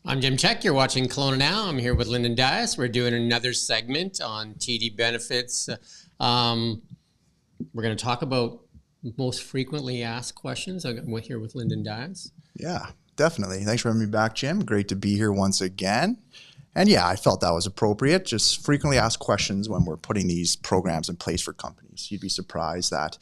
I'm Csek. You're watching Kelowna Now. I'm here with Lyndon Dyas. We're doing another segment on TD benefits. We're going to talk about most frequently asked questions. I'm here with Lyndon Dyas. Yeah, definitely. Thanks for having me back, Jim. Great to be here once again. And yeah, I felt that was appropriate. Just frequently asked questions when we're putting these programs in place for companies. You'd be surprised that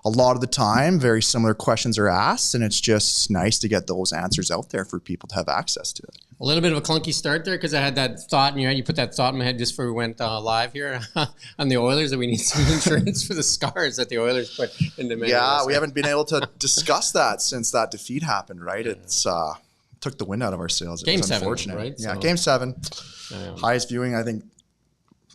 a lot of the time, very similar questions are asked, and it's just nice to get those answers out there for people to have access to it. A little bit of a clunky start there because I had that thought in your head. You put that thought in my head just before we went live here on the Oilers that we need some insurance for the scars that the Oilers put into Minnesota. Yeah, we haven't been able to discuss that since that defeat happened, right? It's took the wind out of our sails. It was unfortunate. Right? Yeah, So, Game 7. Highest viewing, I think,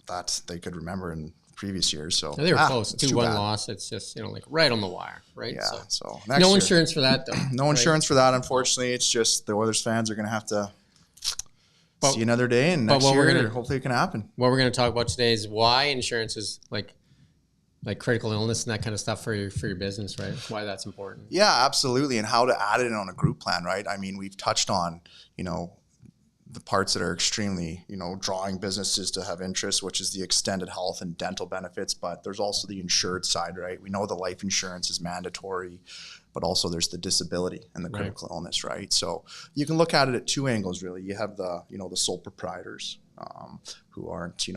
that they could remember in previous years. So they were close. 2-1 bad. loss. It's just, like right on the wire, right? Yeah, so no year, insurance for that, though. No insurance for that, unfortunately. It's just the Oilers fans are going to have to see another day, and next year, hopefully it can happen. What we're going to talk about today is why insurance is like critical illness and that kind of stuff for your business, right? Why that's important. Yeah, absolutely. And how to add it in on a group plan, right? I mean, we've touched on, the parts that are extremely, drawing businesses to have interest, which is the extended health and dental benefits. But there's also the insured side, right? We know the life insurance is mandatory, but also there's the disability and the critical illness, right? So you can look at it at two angles, really. You have the, the sole proprietors who aren't,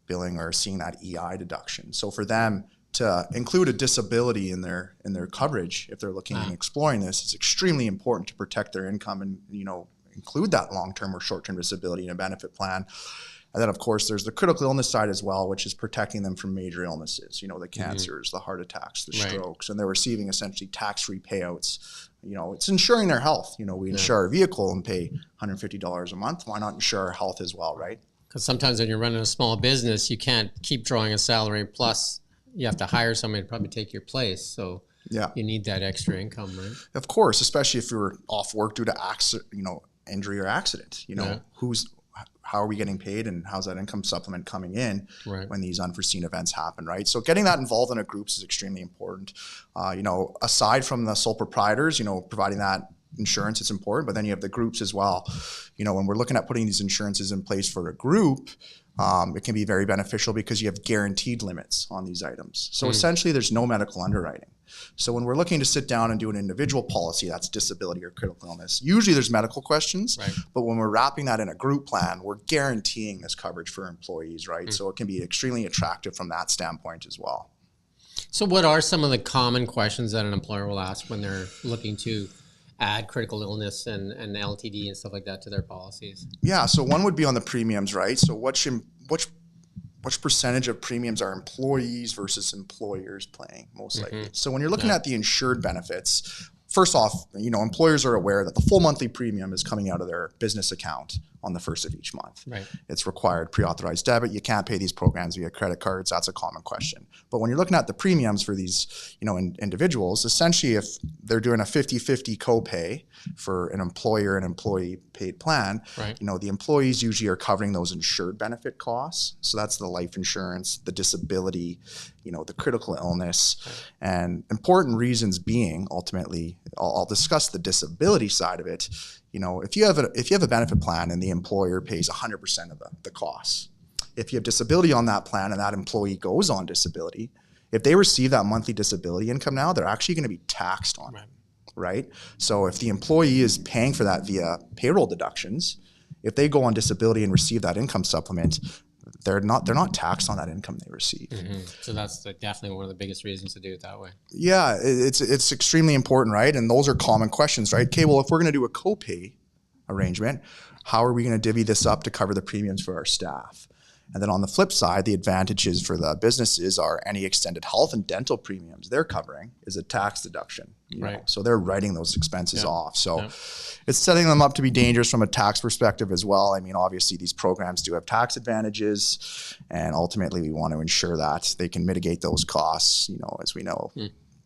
billing or seeing that EI deduction. So for them to include a disability in their coverage, if they're looking and exploring this, it's extremely important to protect their income and, include that long-term or short-term disability in a benefit plan. And then, of course, there's the critical illness side as well, which is protecting them from major illnesses, the cancers, the heart attacks, the strokes, and they're receiving essentially tax-free payouts. It's insuring their health. We insure our vehicle and pay $150 a month. Why not insure our health as well, right? Because sometimes when you're running a small business, you can't keep drawing a salary. Plus, you have to hire somebody to probably take your place. So you need that extra income, right? Of course, especially if you're off work due to injury or accident. How are we getting paid, and how's that income supplement coming in when these unforeseen events happen, right? So getting that involved in a groups is extremely important. Aside from the sole proprietors, providing that insurance, it's important, but then you have the groups as well. When we're looking at putting these insurances in place for a group, it can be very beneficial because you have guaranteed limits on these items. So essentially there's no medical underwriting. So when we're looking to sit down and do an individual policy, that's disability or critical illness, usually there's medical questions, but when we're wrapping that in a group plan, we're guaranteeing this coverage for employees, right? So it can be extremely attractive from that standpoint as well. So what are some of the common questions that an employer will ask when they're looking to add critical illness and LTD and stuff like that to their policies? Yeah, so one would be on the premiums, right? So which percentage of premiums are employees versus employers paying, most likely? So when you're looking at the insured benefits, first off, employers are aware that the full monthly premium is coming out of their business account on the first of each month. Right. It's required pre-authorized debit. You can't pay these programs via credit cards. That's a common question. But when you're looking at the premiums for these, individuals, essentially if they're doing a 50-50 copay for an employer and employee paid plan, the employees usually are covering those insured benefit costs. So that's the life insurance, the disability, the critical illness, and important reasons being ultimately, I'll discuss the disability side of it. If you have a benefit plan and the employer pays 100% of the costs, if you have disability on that plan and that employee goes on disability, if they receive that monthly disability income now, they're actually going to be taxed on it, right? So if the employee is paying for that via payroll deductions, if they go on disability and receive that income supplement, they're not taxed on that income they receive. So that's definitely one of the biggest reasons to do it that way. Yeah, it's extremely important, right? And those are common questions, right? Okay, well, if we're going to do a copay arrangement, how are we going to divvy this up to cover the premiums for our staff? And then on the flip side, the advantages for the businesses are any extended health and dental premiums they're covering is a tax deduction. So they're writing those expenses off. So it's setting them up to be dangerous from a tax perspective as well. I mean, obviously these programs do have tax advantages, and ultimately we want to ensure that they can mitigate those costs. As we know,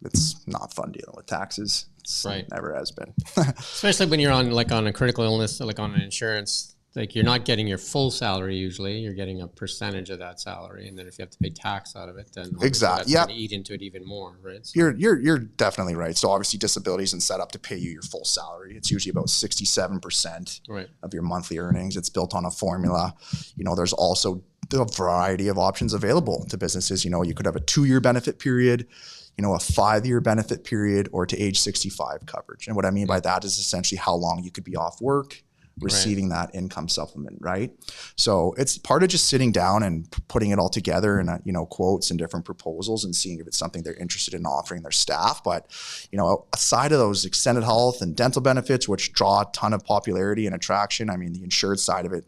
it's not fun dealing with taxes. It never has been. Especially when you're on a critical illness, like on an insurance. like you're not getting your full salary usually. You're getting a percentage of that salary, and then if you have to pay tax out of it, then Exactly. that's going to eat into it even more, right? So, You're definitely right. So obviously disability isn't set up to pay you your full salary. It's usually about 67% right. of your monthly earnings. It's built on a formula. There's also a variety of options available to businesses. You could have a 2-year benefit period, a 5-year benefit period, or to age 65 coverage. And what I mean by that is essentially how long you could be off work receiving that income supplement, right? So it's part of just sitting down and putting it all together in quotes and different proposals and seeing if it's something they're interested in offering their staff. But aside of those extended health and dental benefits, which draw a ton of popularity and attraction, I mean, the insured side of it,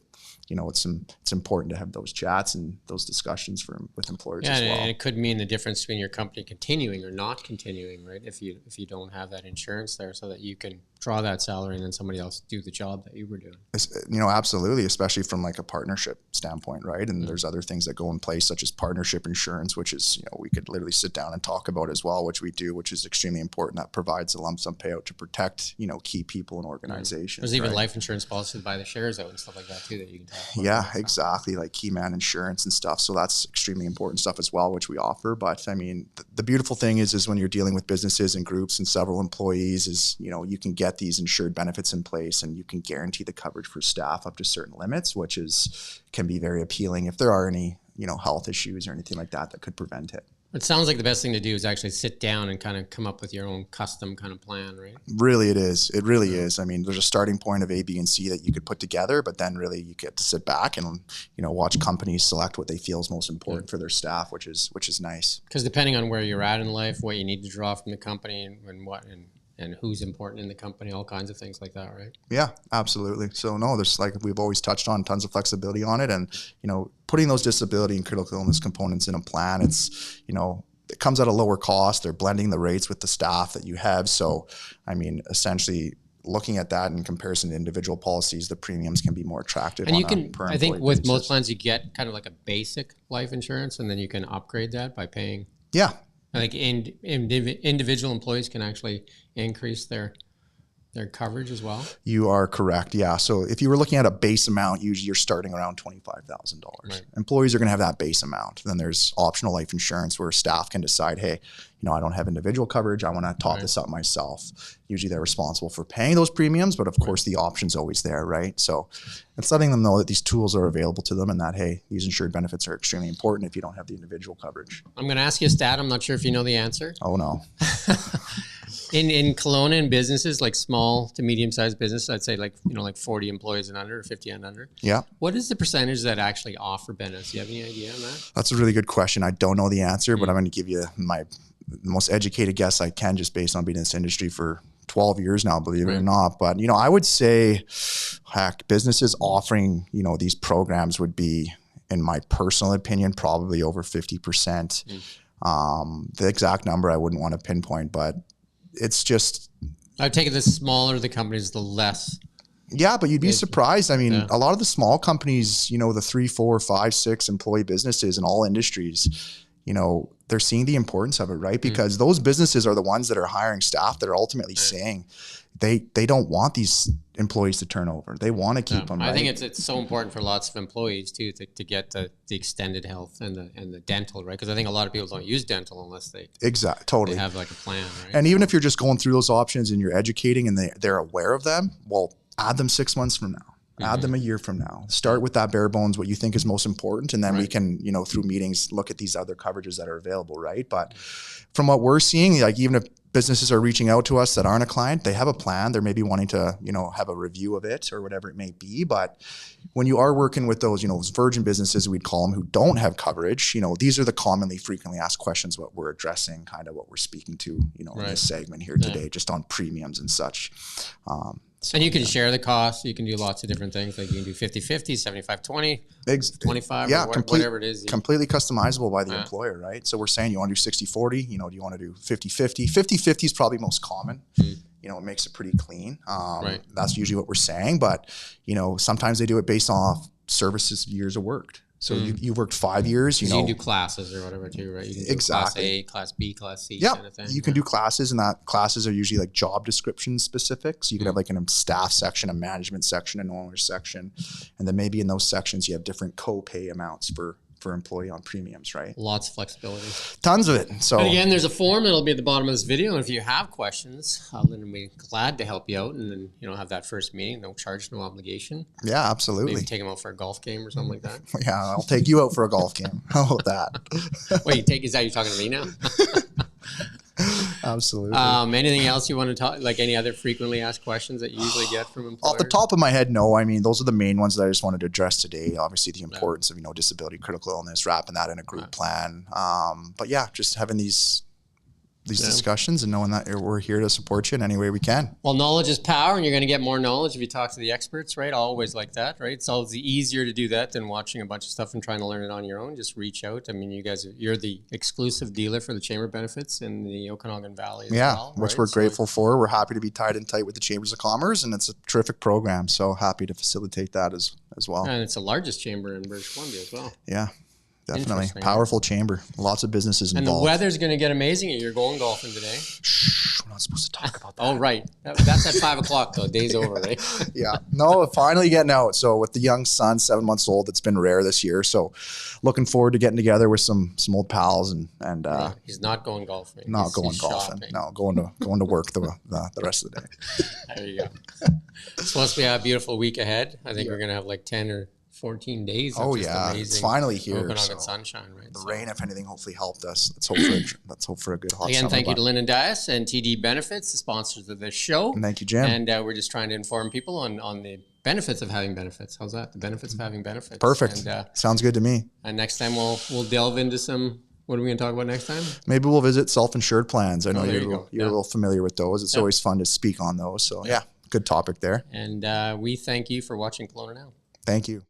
it's important to have those chats and those discussions with employers as well. And it could mean the difference between your company continuing or not continuing, right? If you don't have that insurance there, so that you can draw that salary and then somebody else do the job that you were doing. Absolutely, especially from like a partnership standpoint, right? And there's other things that go in place, such as partnership insurance, which is we could literally sit down and talk about as well, which we do, which is extremely important. That provides a lump sum payout to protect key people and organizations. There's even life insurance policies to buy the shares out and stuff like that too that you can talk about. Yeah, exactly, like key man insurance and stuff. So that's extremely important stuff as well, which we offer. But I mean, the beautiful thing is when you're dealing with businesses and groups and several employees is, you can get these insured benefits in place and you can guarantee the coverage for staff up to certain limits, which can be very appealing if there are any, health issues or anything like that could prevent it. It sounds like the best thing to do is actually sit down and kind of come up with your own custom kind of plan, right? Really, it is. It really is. I mean, there's a starting point of A, B, and C that you could put together, but then really you get to sit back and, watch companies select what they feel is most important for their staff, which is nice. Because depending on where you're at in life, what you need to draw from the company and who's important in the company, all kinds of things like that, right? Yeah, absolutely. So no, there's we've always touched on tons of flexibility on it, and putting those disability and critical illness components in a plan, it's it comes at a lower cost. They're blending the rates with the staff that you have. So I mean, essentially looking at that in comparison to individual policies, the premiums can be more attractive. And you can, I think with most plans, you get kind of like a basic life insurance, and then you can upgrade that by paying. Yeah. Like individual employees can actually increase their coverage as well. You are correct. Yeah. So if you were looking at a base amount, usually you're starting around $25,000. Right. Employees are going to have that base amount. Then there's optional life insurance where staff can decide, hey, I don't have individual coverage. I want to top this up myself. Usually they're responsible for paying those premiums, but of course the option's always there, right? So it's letting them know that these tools are available to them and that, hey, these insured benefits are extremely important if you don't have the individual coverage. I'm going to ask you a stat. I'm not sure if you know the answer. Oh, no. In Kelowna, in businesses like small to medium-sized business, I'd say like 40 employees and under, or 50 and under. Yeah. What is the percentage that actually offer benefits? Do you have any idea on that? That's a really good question. I don't know the answer, but I'm going to give you my most educated guess I can, just based on being in this industry for 12 years now, believe it or not. But, I would say, heck, businesses offering, these programs would be, in my personal opinion, probably over 50%. The exact number I wouldn't want to pinpoint, but it's just, I would take it the smaller the companies, the less. Yeah, but you'd be surprised. I mean, a lot of the small companies, the 3, 4, 5, 6 employee businesses in all industries, they're seeing the importance of it, right? Because those businesses are the ones that are hiring staff that are ultimately saying they don't want these employees to turn over. They want to keep them. Right? I think it's so important for lots of employees too to get the extended health and the dental, right? Because I think a lot of people don't use dental unless they totally have like a plan, right? And even if you're just going through those options and you're educating and they're aware of them, well, add them 6 months from now. Add them a year from now. Start with that bare bones, what you think is most important, and then we can, through meetings, look at these other coverages that are available, right? But from what we're seeing, like even if businesses are reaching out to us that aren't a client, they have a plan. They're maybe wanting to, have a review of it or whatever it may be. But when you are working with those, those virgin businesses, we'd call them, who don't have coverage, these are the commonly frequently asked questions, what we're addressing, kind of what we're speaking to, in this segment here today, just on premiums and such. So, and you can share the cost. You can do lots of different things. Like you can do 50-50, 75-20, 25, whatever it is. Completely customizable by the employer, right? So we're saying you want to do 60-40, do you want to do 50-50? 50-50 is probably most common. It makes it pretty clean. That's usually what we're saying. But, sometimes they do it based off services, years of work. So you worked 5 years, you So know. you can do classes or whatever too, right? You can do class A, class B, class C kind of thing. You can do classes, and that classes are usually like job description specific. So you can have like a staff section, a management section, an owner section. And then maybe in those sections you have different co-pay amounts for employee on premiums, right? Lots of flexibility. Tons of it. So But again, there's a form that'll be at the bottom of this video. And if you have questions, Lyndon will be glad to help you out and then, have that first meeting. No charge, no obligation. yeah, absolutely. Maybe take them out for a golf game or something like that. Yeah, I'll take you out for a golf game. How about that? Wait, is that you talking to me now? Absolutely. Anything else you want to talk, like any other frequently asked questions that you usually get from employers? Off the top of my head, no. I mean, those are the main ones that I just wanted to address today. Obviously, the importance of, disability, critical illness, wrapping that in a group plan. But yeah, just having these discussions and knowing that we're here to support you in any way we can. Well, knowledge is power, and you're going to get more knowledge if you talk to the experts, right? Always like that, right? It's always easier to do that than watching a bunch of stuff and trying to learn it on your own. Just reach out. I mean, you're the exclusive dealer for the chamber benefits in the Okanagan Valley as well. Which right? we're grateful for. We're happy to be tied in tight with the Chambers of Commerce, and it's a terrific program. So happy to facilitate that as well. And it's the largest chamber in British Columbia as well. Yeah. Definitely. Powerful chamber. Lots of businesses involved. And the weather's going to get amazing. You're going golfing today. Shh, we're not supposed to talk about that. Oh, right. That's at 5 o'clock, though. Day's over, right? Yeah. No, finally getting out. So with the young son, 7 months old, it's been rare this year. So looking forward to getting together with some old pals and yeah, he's not going golfing. Not going golfing. Shopping. No, going to work the rest of the day. There you go. It's supposed to be a beautiful week ahead. I think we're going to have like 10 or 14 days. Oh yeah, it's finally here. Okanagan sunshine, right? The rain, if anything, hopefully helped us. Let's hope for a good hot Again, summer. thank you to Lyndon Dyas and TD Benefits, the sponsors of this show. And thank you, Jim. And we're just trying to inform people on the benefits of having benefits. How's that? The benefits of having benefits. Perfect. And, sounds good to me. And next time we'll delve into some. What are we going to talk about next time? Maybe we'll visit self-insured plans. I know you're a yeah. little familiar with those. It's always fun to speak on those. So yeah, good topic there. And we thank you for watching Kelowna Now. Thank you.